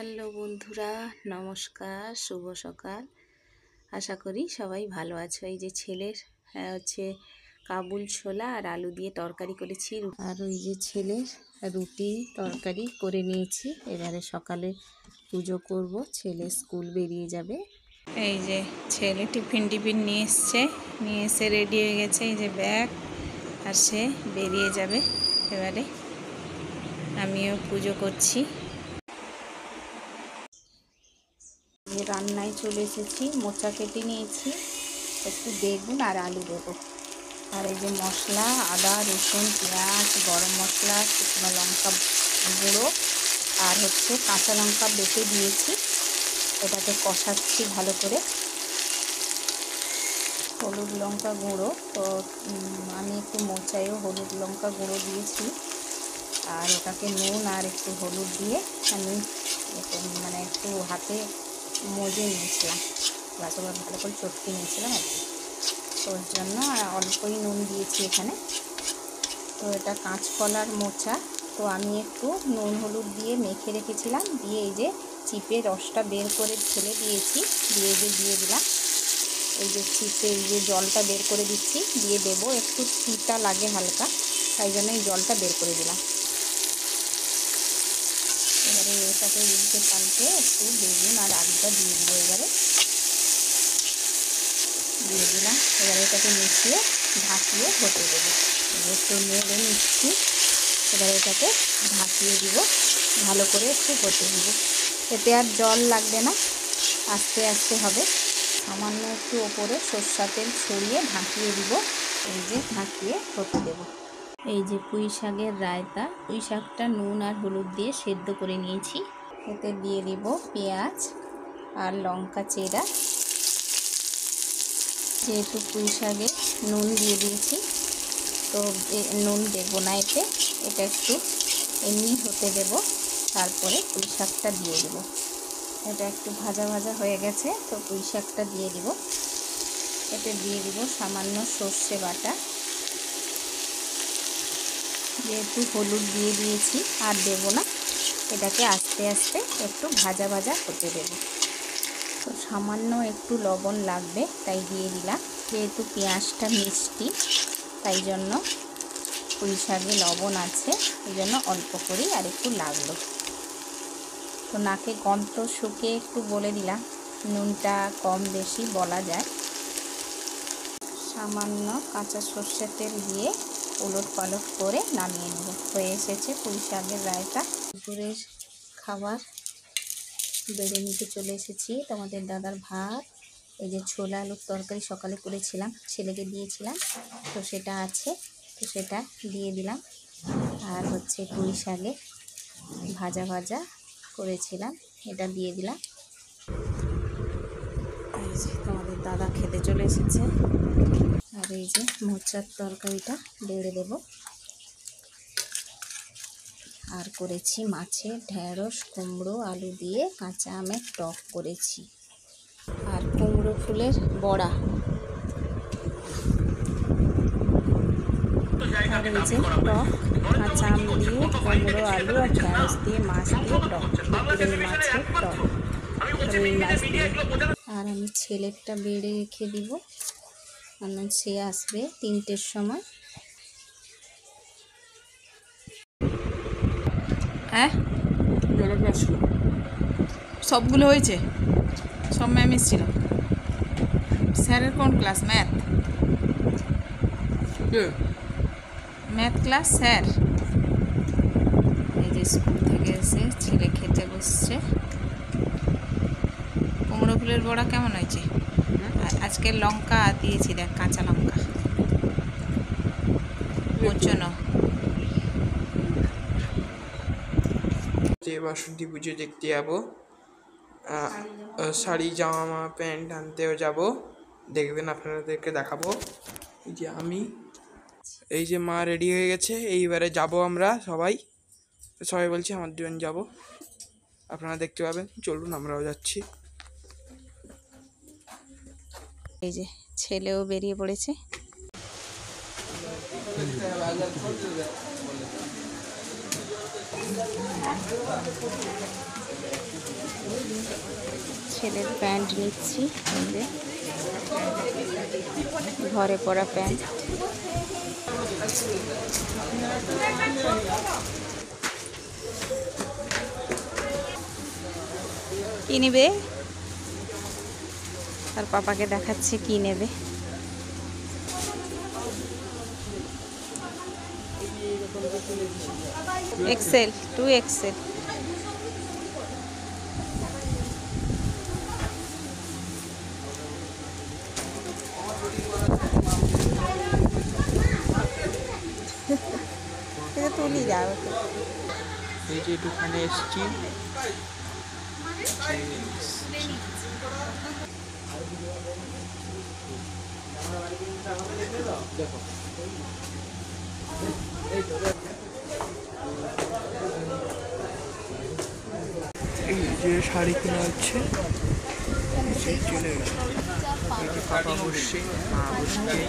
Hello বন্ধুরা, নমস্কার, শুভ সকাল। আশা করি সবাই ভালো আছো। এই যে ছেলের হচ্ছে কাবুল ছোলা আর আলু দিয়ে তরকারি করেছি, আর ওই যে ছেলের রুটি তরকারি করে নিয়েছি। এবারে সকালে পুজো করব, ছেলে স্কুল বেরিয়ে যাবে। এই যে ছেলে টিফিন নিয়ে এসে রেডি হয়ে গেছে। এই যে ব্যাগ, আর সে বেরিয়ে যাবে। এবারে আমিও পুজো করছি। রান্নায় চলে এসেছি, মোচা কেটে নিয়েছি, একটু বেগুন আর আলু দেবো। আর এই যে মশলা, আদা রসুন পেঁয়াজ গরম মশলা শুকনো লঙ্কা গুঁড়ো আর কাঁচা লঙ্কা বেটে দিয়েছি। এটাকে কষাচ্ছি ভালো করে। হলুদ লঙ্কা গুঁড়ো, তো আমি একটু মোচায়ও হলুদ লঙ্কা গুঁড়ো দিয়েছি। আর ওটাকে নুন আর একটু হলুদ দিয়ে আমি একটু হাতে মজে নিয়েছিলাম, ভালো করে চটকে নিয়েছিলাম আর কি। তো ওর জন্য অল্পই নুন দিয়েছি এখানে। তো এটা কাঁচকলার মোচা, তো আমি একটু নুন হলুদ দিয়ে মেখে রেখেছিলাম, দিয়ে এই যে চিপে রসটা বের করে ঢেলে দিয়েছি, দিয়ে দিলাম। এই যে চিপে এই যে জলটা বের করে দিচ্ছি, দিয়ে দেবো। একটু তিতা লাগে হালকা, তাই জন্য এই জলটা বের করে দিলাম। এবারে এটাকে উল্টে পাল্টে একটু বেগুন আর আলুটা দিয়ে দেবো। এবারে দিয়ে দিলাম। এবারে এটাকে মিশিয়ে ঢাকিয়ে হতে দেবো। একটু নেড়ে নিচ্ছি। এবারে এটাকে ঢাকিয়ে দিব, ভালো করে একটু হতে দিব। এতে আর জল লাগবে না, আস্তে আস্তে হবে। সামান্য একটু ওপরে সরষের তেল ছড়িয়ে ঢাকিয়ে দিব। এই যে ঢাকিয়ে হতে দেব। এই যে পুঁই শাকের রায়তা, পুঁই শাকটা নুন আর হলুদ দিয়ে সেদ্ধ করে নিয়েছি। এতে দিয়ে দিব পেঁয়াজ আর লঙ্কা চেরা। যেহেতু পুঁই শাকে নুন দিয়ে দিয়েছি, তো নুন দেবো না এতে, এটা একটু এমনি হতে দেব। তারপরে পুঁই শাকটা দিয়ে দেব। এটা একটু ভাজা ভাজা হয়ে গেছে, তো পুঁই শাকটা দিয়ে দিব। এতে দিয়ে দিব সামান্য সর্ষে বাটা। যেহেতু হলুদ দিয়ে দিয়েছি আর দেব না, এটাকে আস্তে আস্তে একটু ভাজা ভাজা হতে দেব। তো সামান্য একটু লবণ লাগবে, তাই দিয়ে দিলাম। যেহেতু পেঁয়াজটা মিষ্টি, তাই জন্য পুঁই শাকে লবণ আছে, এই জন্য অল্প করেই আর একটু লাগলো। তো নাকে গন্ধ শুকিয়ে একটু বলে দিলাম, নুনটা কম বেশি বলা যায়। সামান্য কাঁচা সর্ষের তেল দিয়ে উলট পালট করে নামিয়ে নেব। হয়ে এসেছে পুঁই শাকের রায়তা। দুপুরের খাবার বেড়ে নিতে চলে এসেছি। তোমাদের দাদার ভাত, এই যে ছোলা আলুর তরকারি সকালে করেছিলাম, ছেলেকে দিয়েছিলাম, তো সেটা আছে, তো সেটা দিয়ে দিলাম। আর পুঁই শাকে ভাজা ভাজা করেছিলাম, এটা দিয়ে দিলাম। এই যে তোমাদের দাদা খেতে চলে এসেছে। আর এই যে মোচার তরকারিটা বেড়ে দেব। আর করেছি মাছের ঢেঁড়স কুমড়ো আলু দিয়ে কাঁচা আমের টক করেছি, আর কুমড়ো ফুলের বড়া। আর এই যে টক কাঁচা আম দিয়ে কুমড়ো আলু আর ঢেঁড়স দিয়ে মাছ দিয়ে টক, রুই মাছের টক, রুই মাছ দিয়ে। আর আমি ছেলেরটা বেড়ে রেখে দিব, কারণ সে আসবে 3টের সময়। হ্যাঁ, সবগুলো হয়েছে, সব ম্যাম এসেছিল। স্যারের কোন ক্লাস? Math class sir. এই যে স্কুল থেকে এসে ছেলে খেতে বসছে। কুমড়ো ফুলের বড়া কেমন হয়েছে? আজকে লঙ্কা দিয়েছি, দেখ কাঁচা লঙ্কা কোচনো। বাসন্তী পুজো দেখতে যাবো, শাড়ি জামা প্যান্ট আনতেও যাবো, দেখবেন আপনাদেরকে দেখাবো। এই যে মা রেডি হয়ে গেছে, এইবারে যাব আমরা সবাই বলছি আমার দুজন যাব, আপনারা দেখতে পাবেন। চলুন আমরাও যাচ্ছি। এই যে ছেলেও বেরিয়ে পড়েছে। ছেলের প্যান্ট নিচ্ছি, এই যে ঘরে পরা প্যান্ট। কি নেবে? তার পাপাকে দেখাচ্ছে কি নেবে। Excel, 2XL। তুলি যাবে এই যে দোকানে এসছি, এই যে শাড়ি কেনা হচ্ছে, সেই চলে গেছে। এই যে পাপা বসছে, মা বসছে।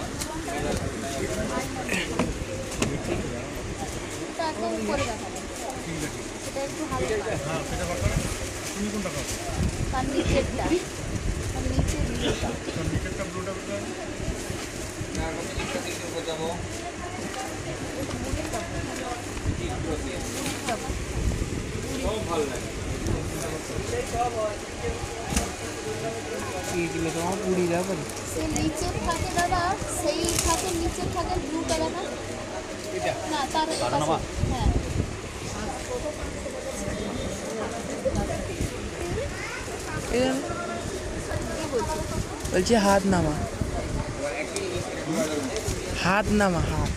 এইগুলো তো আমার পুরি যাবে না। সে নিচে থাকে দাদা, সেই থাকে নিচে থাকে ব্লু কালারটা না তার পাশে। হ্যাঁ বলছি হাত নামা, হাত নামা, হাত।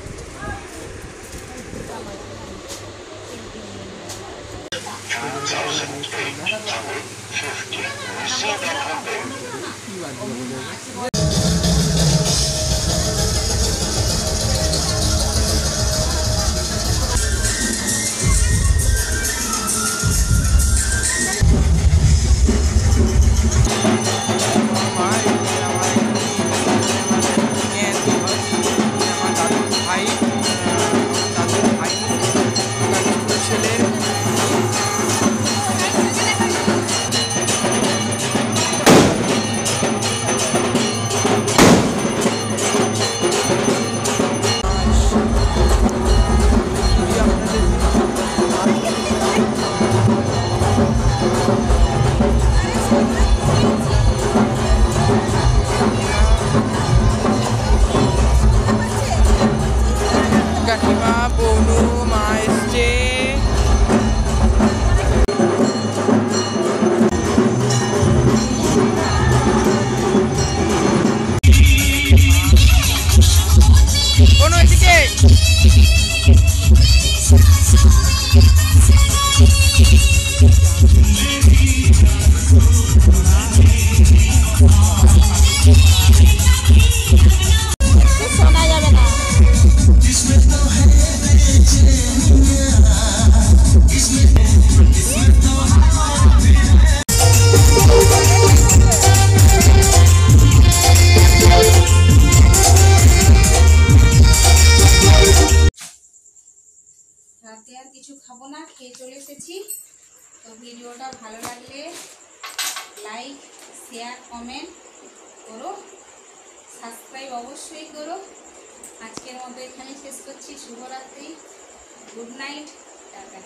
কাকিমা, বনু, মা এসছে। বনু এদিকে। শোনা যাবে না। রাতে আর কিছু খাবো না, খেয়ে চলে এসেছি। তো ভিডিওটা ভালো লাগলে লাইক, শেয়ার, কমেন্ট করো, সাবস্ক্রাইব অবশ্যই করো। আজকের মতো এখানে শেষ করছি। শুভরাত্রি, গুড নাইট, টাটা।